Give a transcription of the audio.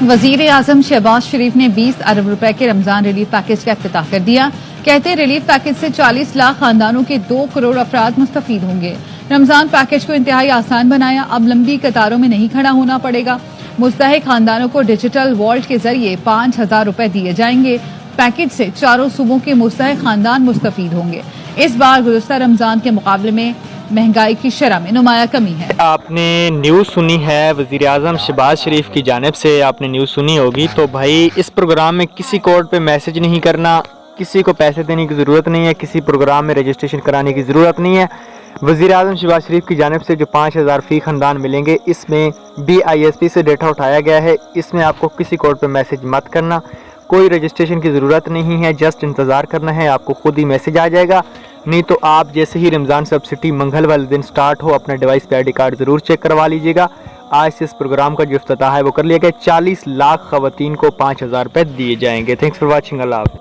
वजीर आजम शहबाज शरीफ ने 20 अरब रुपए के रमजान रिलीफ पैकेज का इफ्तिताह कर दिया। कहते हैं रिलीफ पैकेज से 40 लाख खानदानों के 2 करोड़ अफराद मुस्तफीद होंगे। रमजान पैकेज को इंतहाई आसान बनाया, अब लंबी कतारों में नहीं खड़ा होना पड़ेगा। मुस्तहिक खानदानों को डिजिटल वॉल्ट के जरिए 5,000 रुपए दिए जाएंगे। पैकेज से चारों सूबों के मुस्तहिक खानदान मुस्तफीद होंगे। इस बार गुज़श्ता रमजान के मुकाबले में महंगाई की शरह में नुमाया कमी है। आपने न्यूज़ सुनी है वज़ीर आज़म शहबाज शरीफ की जानिब से, आपने न्यूज़ सुनी होगी। तो भाई इस प्रोग्राम में किसी कोड पे मैसेज नहीं करना, किसी को पैसे देने की ज़रूरत नहीं है, किसी प्रोग्राम में रजिस्ट्रेशन कराने की ज़रूरत नहीं है। वज़ीर आज़म शहबाज शरीफ की जानिब से जो 5,000 फ़ी खानदान मिलेंगे, इसमें BISP से डेटा उठाया गया है। इसमें आपको किसी कोड पे मैसेज मत करना, कोई रजिस्ट्रेशन की ज़रूरत नहीं है, जस्ट इंतज़ार करना है, आपको खुद ही मैसेज आ जाएगा। नहीं तो आप जैसे ही रमज़ान सब्सिडी मंगल वाले दिन स्टार्ट हो, अपने डिवाइस पे ID कार्ड ज़रूर चेक करवा लीजिएगा। आज से इस प्रोग्राम का जो इफ्तिताह है वो कर लिया गया। 40 लाख ख़वातीन को 5,000 रुपये दिए जाएंगे। Thanks for watching. अल्लाह हाफ़िज़।